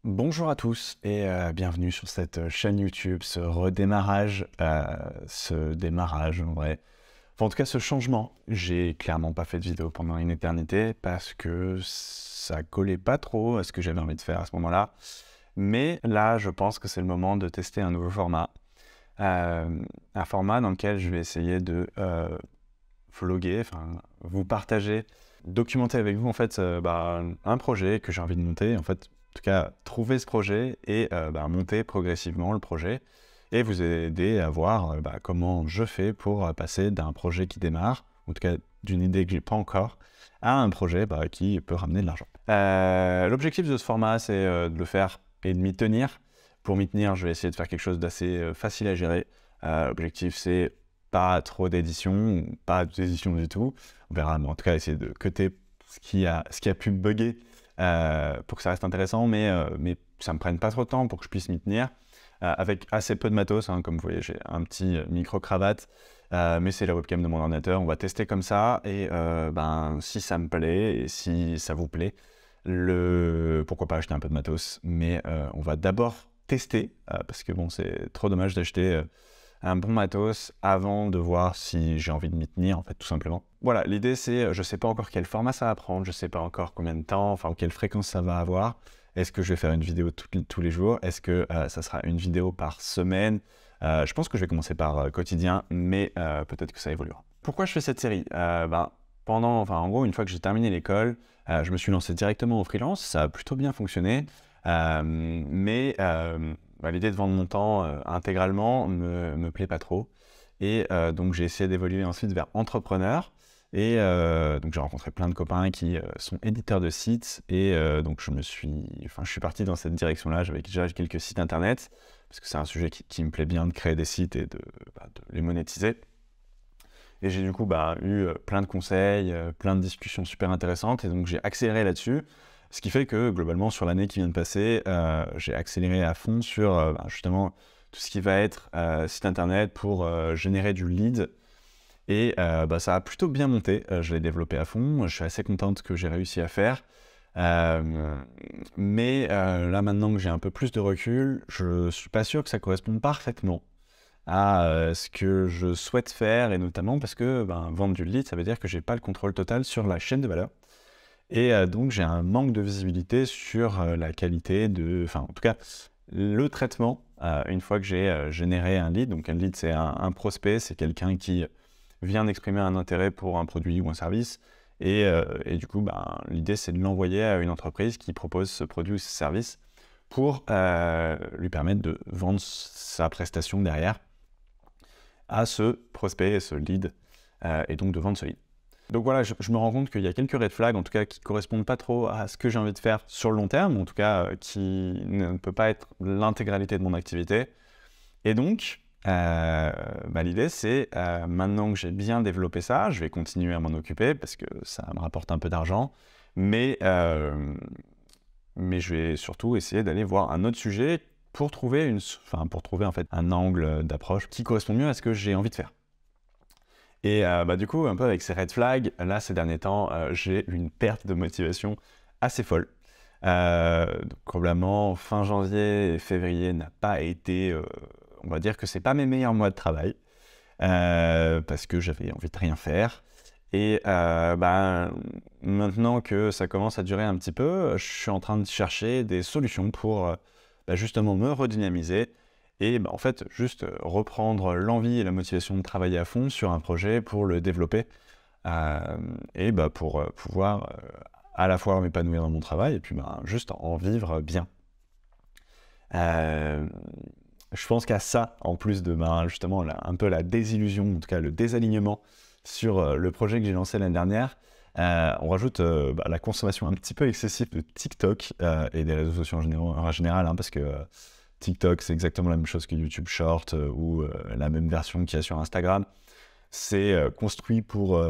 Bonjour à tous et bienvenue sur cette chaîne YouTube, ce redémarrage, ce démarrage en vrai. Enfin, en tout cas, ce changement. J'ai clairement pas fait de vidéo pendant une éternité parce que ça collait pas trop à ce que j'avais envie de faire à ce moment-là. Mais là, je pense que c'est le moment de tester un nouveau format. Un format dans lequel je vais essayer de vloguer, enfin, vous partager, documenter avec vous en fait un projet que j'ai envie de monter. En fait, en tout cas, trouver ce projet et monter progressivement le projet et vous aider à voir comment je fais pour passer d'un projet qui démarre, en tout cas d'une idée que j'ai pas encore, à un projet qui peut ramener de l'argent. L'objectif de ce format, c'est de le faire et de m'y tenir. Pour m'y tenir, je vais essayer de faire quelque chose d'assez facile à gérer. L'objectif, c'est pas trop d'édition, pas d'édition du tout. On verra, mais en tout cas, essayer de cutter ce qui a pu bugger pour que ça reste intéressant, mais ça me prenne pas trop de temps pour que je puisse m'y tenir. Avec assez peu de matos, hein, comme vous voyez, j'ai un petit micro-cravate, mais c'est la webcam de mon ordinateur. On va tester comme ça, et si ça me plaît, et si ça vous plaît, pourquoi pas acheter un peu de matos, mais on va d'abord tester, parce que bon, c'est trop dommage d'acheter un bon matos avant de voir si j'ai envie de m'y tenir, en fait, tout simplement. Voilà, l'idée c'est, je sais pas encore quel format ça va prendre, je sais pas encore combien de temps, enfin, quelle fréquence ça va avoir. Est-ce que je vais faire une vidéo tous les jours? Est-ce que ça sera une vidéo par semaine? Je pense que je vais commencer par quotidien, mais peut-être que ça évoluera. Pourquoi je fais cette série? En gros, une fois que j'ai terminé l'école, je me suis lancé directement au freelance, ça a plutôt bien fonctionné, l'idée de vendre mon temps intégralement me plaît pas trop. Et donc j'ai essayé d'évoluer ensuite vers entrepreneur. Et donc j'ai rencontré plein de copains qui sont éditeurs de sites. Et donc je suis parti dans cette direction-là. J'avais déjà quelques sites internet, parce que c'est un sujet qui me plaît bien de créer des sites et de les monétiser. Et j'ai du coup eu plein de conseils, plein de discussions super intéressantes. Et donc j'ai accéléré là-dessus. Ce qui fait que, globalement, sur l'année qui vient de passer, j'ai accéléré à fond sur justement tout ce qui va être site internet pour générer du lead. Et ça a plutôt bien monté. Je l'ai développé à fond. Je suis assez content de ce que j'ai réussi à faire. Là, maintenant que j'ai un peu plus de recul, je suis pas sûr que ça corresponde parfaitement à ce que je souhaite faire, et notamment parce que vendre du lead, ça veut dire que j'ai pas le contrôle total sur la chaîne de valeur. Et donc, j'ai un manque de visibilité sur la qualité en tout cas, le traitement, une fois que j'ai généré un lead. Donc, un lead, c'est un prospect, c'est quelqu'un qui vient d'exprimer un intérêt pour un produit ou un service. Et du coup, l'idée, c'est de l'envoyer à une entreprise qui propose ce produit ou ce service pour lui permettre de vendre sa prestation derrière à ce prospect, ce lead, et donc de vendre ce lead. Donc voilà, je me rends compte qu'il y a quelques red flags, en tout cas qui ne correspondent pas trop à ce que j'ai envie de faire sur le long terme, en tout cas qui ne peut pas être l'intégralité de mon activité. Et donc, l'idée c'est, maintenant que j'ai bien développé ça, je vais continuer à m'en occuper parce que ça me rapporte un peu d'argent, mais je vais surtout essayer d'aller voir un autre sujet pour trouver en fait un angle d'approche qui correspond mieux à ce que j'ai envie de faire. Et du coup, un peu avec ces red flags, là, ces derniers temps, j'ai une perte de motivation assez folle. Donc, probablement, fin janvier et février n'a pas été... on va dire que c'est pas mes meilleurs mois de travail, parce que j'avais envie de rien faire. Et maintenant que ça commence à durer un petit peu, je suis en train de chercher des solutions pour justement me redynamiser. Et en fait, juste reprendre l'envie et la motivation de travailler à fond sur un projet pour le développer pour pouvoir à la fois m'épanouir dans mon travail et puis juste en vivre bien. Je pense qu'à ça, en plus de justement un peu la désillusion, en tout cas le désalignement sur le projet que j'ai lancé l'année dernière, on rajoute la consommation un petit peu excessive de TikTok et des réseaux sociaux en général, parce que TikTok, c'est exactement la même chose que YouTube Short ou la même version qu'il y a sur Instagram. C'est construit pour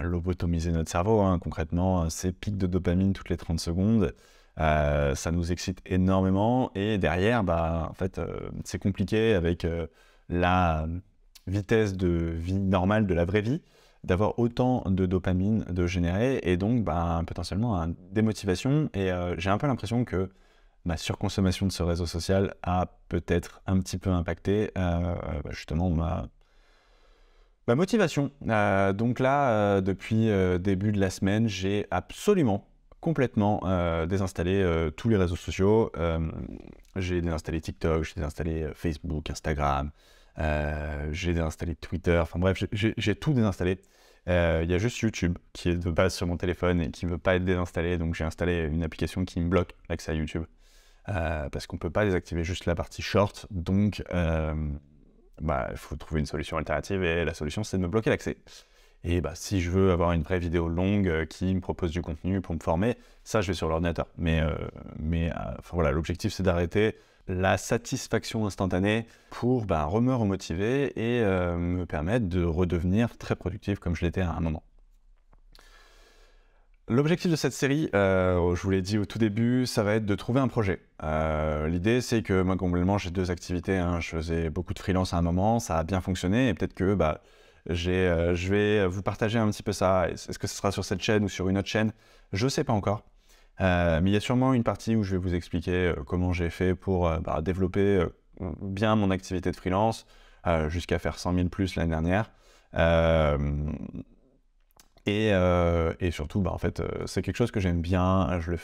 lobotomiser notre cerveau, concrètement. Ces pics de dopamine toutes les 30 secondes, ça nous excite énormément. Et derrière, en fait, c'est compliqué avec la vitesse de vie normale de la vraie vie, d'avoir autant de dopamine de générer, et donc potentiellement une démotivation. Et j'ai un peu l'impression que ma surconsommation de ce réseau social a peut-être un petit peu impacté justement ma motivation. Donc là, depuis début de la semaine, j'ai absolument, complètement désinstallé tous les réseaux sociaux. J'ai désinstallé TikTok, j'ai désinstallé Facebook, Instagram, j'ai désinstallé Twitter, enfin bref, j'ai tout désinstallé. Il y a juste YouTube qui est de base sur mon téléphone et qui ne veut pas être désinstallé, donc j'ai installé une application qui me bloque l'accès à YouTube. Parce qu'on ne peut pas désactiver juste la partie short, donc il faut trouver une solution alternative et la solution c'est de me bloquer l'accès. Et si je veux avoir une vraie vidéo longue qui me propose du contenu pour me former, ça je vais sur l'ordinateur. Mais voilà, l'objectif c'est d'arrêter la satisfaction instantanée pour me remotiver et me permettre de redevenir très productif comme je l'étais à un moment. L'objectif de cette série, je vous l'ai dit au tout début, ça va être de trouver un projet. L'idée, c'est que moi, complètement, j'ai 2 activités. Je faisais beaucoup de freelance à un moment, ça a bien fonctionné, et peut-être que je vais vous partager un petit peu ça. Est-ce que ce sera sur cette chaîne ou sur une autre chaîne? Je ne sais pas encore. Mais il y a sûrement une partie où je vais vous expliquer comment j'ai fait pour développer bien mon activité de freelance, jusqu'à faire 100 000 plus l'année dernière. Et surtout, en fait, c'est quelque chose que j'aime bien. Je le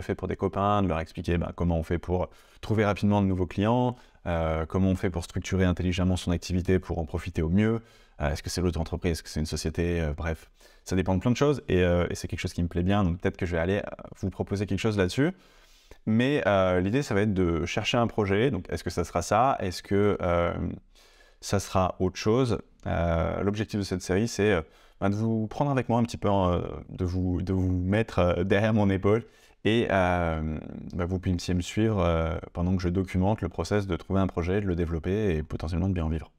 fais pour des copains, de leur expliquer comment on fait pour trouver rapidement de nouveaux clients, comment on fait pour structurer intelligemment son activité pour en profiter au mieux. Est-ce que c'est l'auto-entreprise, est-ce que c'est une société, bref, ça dépend de plein de choses et c'est quelque chose qui me plaît bien. Donc peut-être que je vais aller vous proposer quelque chose là-dessus. Mais l'idée, ça va être de chercher un projet. Donc est-ce que ça sera ça? Est-ce que ça sera autre chose? L'objectif de cette série, c'est de vous prendre avec moi un petit peu, de vous mettre derrière mon épaule et vous puissiez me suivre pendant que je documente le process de trouver un projet, de le développer et potentiellement de bien en vivre.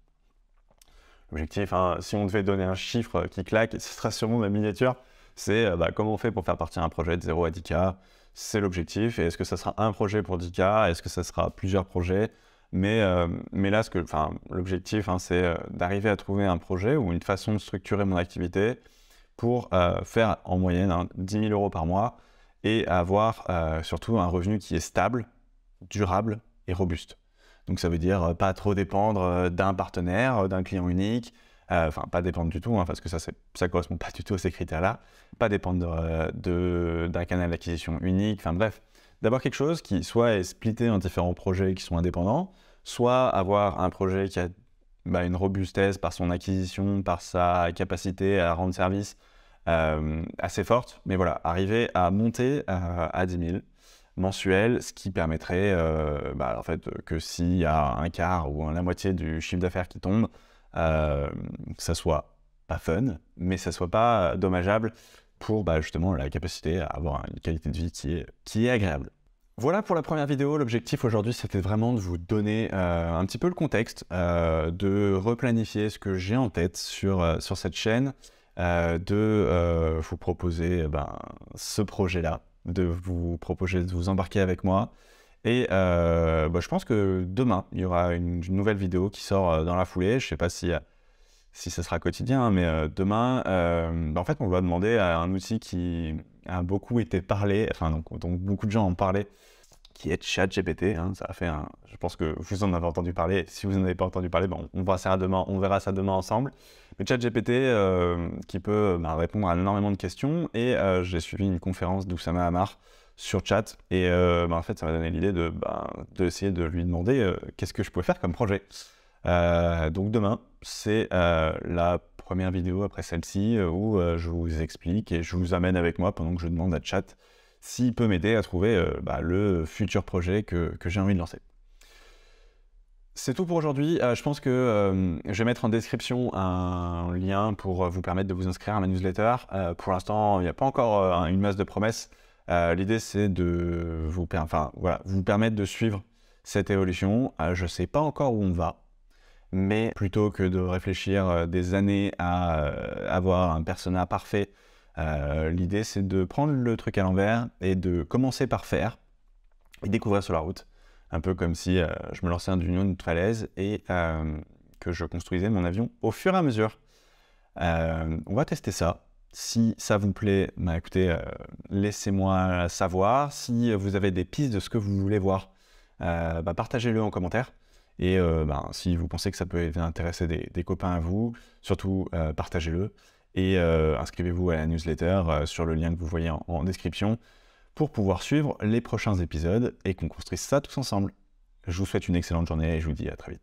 L'objectif, si on devait donner un chiffre qui claque, ce sera sûrement ma miniature, c'est comment on fait pour faire partir un projet de 0 à 10K. C'est l'objectif. Et est-ce que ça sera un projet pour 10K? Est-ce que ça sera plusieurs projets? Mais là, l'objectif, c'est d'arriver à trouver un projet ou une façon de structurer mon activité pour faire en moyenne 10 000 € par mois et avoir surtout un revenu qui est stable, durable et robuste. Donc ça veut dire pas trop dépendre d'un partenaire, d'un client unique, pas dépendre du tout, parce que ça ne correspond pas du tout à ces critères-là, pas dépendre d'un canal d'acquisition unique, bref, d'avoir quelque chose qui soit est splitté en différents projets qui sont indépendants, soit avoir un projet qui a une robustesse par son acquisition, par sa capacité à rendre service assez forte, mais voilà, arriver à monter à 10 000 mensuels, ce qui permettrait en fait, que s'il y a un quart ou la moitié du chiffre d'affaires qui tombe, ça soit pas fun, mais ça soit pas dommageable pour justement la capacité à avoir une qualité de vie qui est agréable. Voilà pour la première vidéo. L'objectif aujourd'hui, c'était vraiment de vous donner un petit peu le contexte, de replanifier ce que j'ai en tête sur cette chaîne, de vous proposer ce projet-là, de vous proposer de vous embarquer avec moi. Et je pense que demain, il y aura une nouvelle vidéo qui sort dans la foulée. Je ne sais pas si ça sera quotidien, mais demain, en fait, on va demander à un outil qui a beaucoup été parlé, dont beaucoup de gens ont parlé, qui est ChatGPT. Ça a fait je pense que vous en avez entendu parler. Si vous n'en avez pas entendu parler, on verra ça demain ensemble. Mais ChatGPT qui peut répondre à énormément de questions. Et j'ai suivi une conférence d'Oussama Hamar sur chat. Et en fait, ça m'a donné l'idée d'essayer de lui demander qu'est-ce que je pouvais faire comme projet. Donc demain, c'est la première vidéo après celle-ci où je vous explique et je vous amène avec moi pendant que je demande à Chat s'il peut m'aider à trouver le futur projet que j'ai envie de lancer. C'est tout pour aujourd'hui. Je pense que je vais mettre en description un lien pour vous permettre de vous inscrire à ma newsletter. Pour l'instant, il n'y a pas encore une masse de promesses. L'idée, c'est de vous permettre de suivre cette évolution. Je ne sais pas encore où on va. Mais plutôt que de réfléchir des années à avoir un persona parfait, l'idée c'est de prendre le truc à l'envers et de commencer par faire et découvrir sur la route. Un peu comme si je me lançais d'une falaise et que je construisais mon avion au fur et à mesure. On va tester ça Si ça vous plaît, bah écoutez, laissez-moi savoir. Si vous avez des pistes de ce que vous voulez voir, bah partagez-le en commentaire. Et si vous pensez que ça peut intéresser des copains à vous, surtout partagez-le. Et inscrivez-vous à la newsletter sur le lien que vous voyez en description pour pouvoir suivre les prochains épisodes et qu'on construise ça tous ensemble. Je vous souhaite une excellente journée et je vous dis à très vite.